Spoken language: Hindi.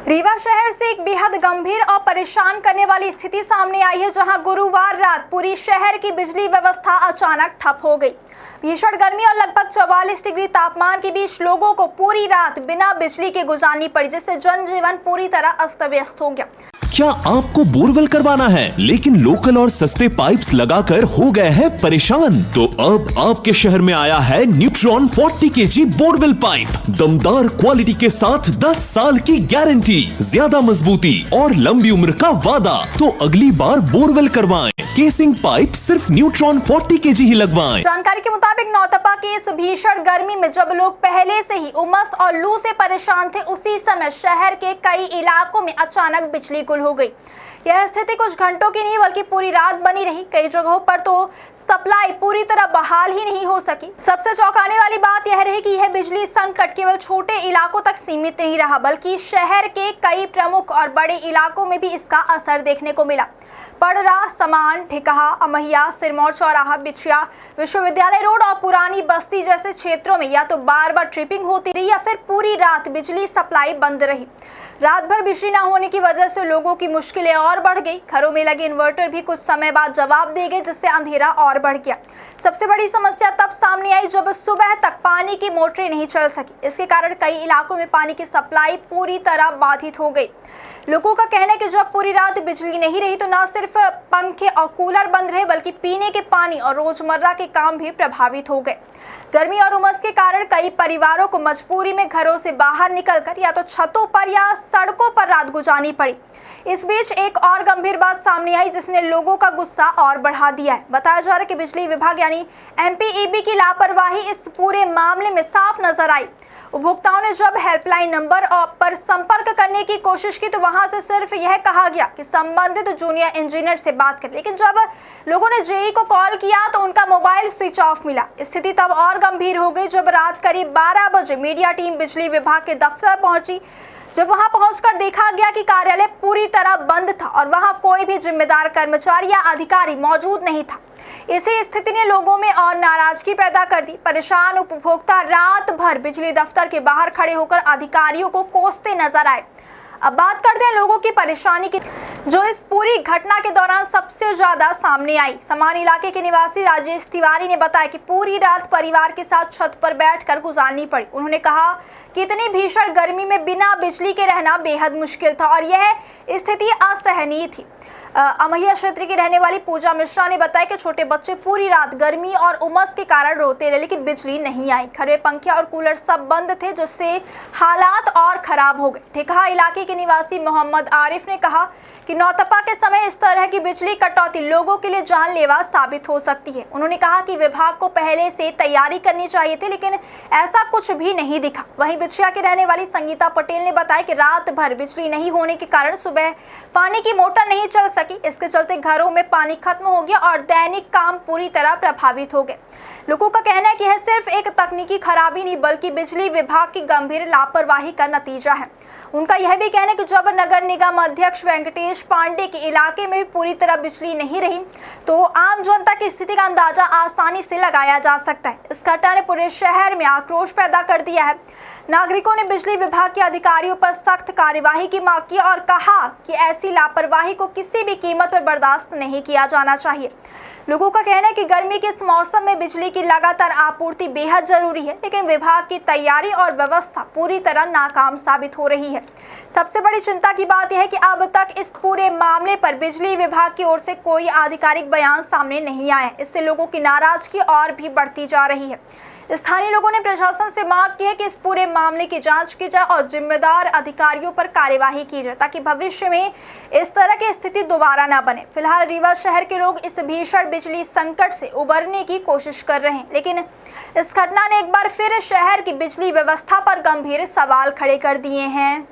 रीवा शहर से एक बेहद गंभीर और परेशान करने वाली स्थिति सामने आई है, जहां गुरुवार रात पूरी शहर की बिजली व्यवस्था अचानक ठप हो गई। भीषण गर्मी और लगभग 44 डिग्री तापमान के बीच लोगों को पूरी रात बिना बिजली के गुजारनी पड़ी, जिससे जनजीवन पूरी तरह अस्त व्यस्त हो गया। क्या आपको बोरवेल करवाना है लेकिन लोकल और सस्ते पाइप्स लगाकर हो गए हैं परेशान? तो अब आपके शहर में आया है न्यूट्रॉन 40 kg बोरवेल पाइप। दमदार क्वालिटी के साथ 10 साल की गारंटी, ज्यादा मजबूती और लंबी उम्र का वादा। तो अगली बार बोरवेल करवाएं, केसिंग पाइप सिर्फ न्यूट्रॉन 40 kg ही लगवाएं। जानकारी के मुताबिक नौतपा की इस भीषण गर्मी में जब लोग पहले से ही उमस और लू से परेशान थे, उसी समय शहर के कई इलाकों में अचानक बिजली गुल हो गई। यह स्थिति कुछ घंटों की नहीं बल्कि पूरी रात बनी रही। कई जगहों पर तो सप्लाई पूरी तरह बहाल ही नहीं हो सकी। सबसे चौंकाने वाली बात यह रही कि यह बिजली संकट केवल छोटे इलाकों तक सीमित नहीं रहा, बल्कि शहर के कई प्रमुख और बड़े इलाकों में भी इसका असर देखने को मिला। पड़रा, समान, ठिकहा, अमहिया, सिरमौर चौराहा, बिछिया, विश्वविद्यालय रोड और पुरानी बस्ती जैसे क्षेत्रों में या तो बार बार ट्रिपिंग होती रही या फिर पूरी रात बिजली सप्लाई बंद रही। रात भर बिजली न होने की वजह से लोगों की मुश्किलें और बढ़ गई। घरों में लगे इन्वर्टर भी कुछ समय बाद जवाब दे गए, जिससे अंधेरा और बढ़ गया। सबसे बड़ी समस्या तब सामने आई जब सुबह तक पानी की मोटरें नहीं चल सकी। इसके कारण कई इलाकों में पानी की सप्लाई पूरी तरह बाधित हो गई। लोगों का कहना है कि जब पूरी रात बिजली नहीं रही तो न सिर्फ पंखे और कूलर बंद रहे, बल्कि पीने के पानी और रोजमर्रा के काम भी प्रभावित हो गए। गर्मी और उमस के कारण कई परिवारों को मजबूरी में घरों से बाहर निकलकर या तो छतों पर या सड़कों पर रात गुजारनी पड़ी। इस बीच एक और गंभीर बात सामने आई, जिसने लोगों का गुस्सा और बढ़ा दिया है। बताया जा रहा है कि बिजली विभाग यानी MPEB की लापरवाही इस पूरे मामले में साफ नजर आई। उपभोक्ताओं ने जब हेल्पलाइन नंबर पर संपर्क करने की कोशिश की तो वहां से सिर्फ यह कहा गया कि संबंधित जूनियर इंजीनियर से बात करें, लेकिन जब लोगों ने जेई को कॉल किया तो उनका मोबाइल स्विच ऑफ मिला। स्थिति तब और गंभीर हो गई जब रात करीब 12 बजे मीडिया टीम बिजली विभाग के दफ्तर पहुंची। जब वहां पहुंचकर देखा गया कि कार्यालय पूरी तरह बंद था और वहां कोई भी जिम्मेदार कर्मचारी या अधिकारी मौजूद नहीं था। इसी स्थिति ने लोगों में और नाराजगी पैदा कर दी। परेशान उपभोक्ता रात भर बिजली दफ्तर के बाहर खड़े होकर अधिकारियों को कोसते नजर आए। अब बात करते हैं लोगों की परेशानी की, जो इस पूरी घटना के दौरान सबसे ज्यादा सामने आई। समान इलाके के निवासी राजेश तिवारी ने बताया कि पूरी रात परिवार के साथ छत पर बैठकर गुजारनी पड़ी। उन्होंने कहा कि इतनी भीषण गर्मी में बिना बिजली के रहना बेहद मुश्किल था और यह स्थिति असहनीय थी। अमहिया क्षेत्र की रहने वाली पूजा मिश्रा ने बताया कि छोटे बच्चे पूरी रात गर्मी और उमस के कारण रोते रहे, लेकिन बिजली नहीं आई। घर में पंखे और कूलर सब बंद थे, जिससे हालात और खराब हो गए। ठिकहा इलाके के निवासी मोहम्मद आरिफ ने कहा कि नौतपा के समय इस तरह की बिजली कटौती लोगों के लिए जानलेवा साबित हो सकती है। उन्होंने कहा कि विभाग को पहले से तैयारी करनी चाहिए थी, लेकिन ऐसा कुछ भी नहीं दिखा। वहीं बिछिया की रहने वाली संगीता पटेल ने बताया कि रात भर बिजली नहीं होने के कारण सुबह पानी की मोटर नहीं चल सकी। इसके चलते घरों में पानी खत्म हो गया और दैनिक काम पूरी तरह प्रभावित हो गए। लोगों का कहना है कि यह सिर्फ एक तकनीकी खराबी नहीं बल्कि बिजली विभाग की गंभीर लापरवाही का नतीजा है। उनका यह भी कहना है कि जब नगर निगम अध्यक्ष वेंकटेश पांडे के इलाके में भी पूरी तरह बिजली नहीं रही तो आम जनता की स्थिति का अंदाजा आसानी से लगाया जा सकता है। इस घटना ने पूरे शहर में आक्रोश पैदा कर दिया है। नागरिकों ने बिजली विभाग के अधिकारियों पर सख्त कार्यवाही की मांग की और कहा कि ऐसी लापरवाही को किसी भी कीमत पर बर्दाश्त नहीं किया जाना चाहिए। लोगों का कहना है कि गर्मी के इस मौसम में बिजली की लगातार आपूर्ति बेहद जरूरी है, लेकिन विभाग की तैयारी और व्यवस्था पूरी तरह नाकाम साबित हो रही है। सबसे बड़ी चिंता की बात यह है कि अब तक इस पूरे मामले पर बिजली विभाग की ओर से कोई आधिकारिक बयान सामने नहीं आया है। इससे लोगों की नाराजगी और भी बढ़ती जा रही है। स्थानीय लोगों ने प्रशासन से मांग की है कि इस पूरे मामले की जांच की जाए और जिम्मेदार अधिकारियों पर कार्यवाही की जाए, ताकि भविष्य में इस तरह की स्थिति दोबारा न बने। फिलहाल रीवा शहर के लोग इस भीषण बिजली संकट से उबरने की कोशिश कर रहे हैं, लेकिन इस घटना ने एक बार फिर शहर की बिजली व्यवस्था पर गंभीर सवाल खड़े कर दिए हैं।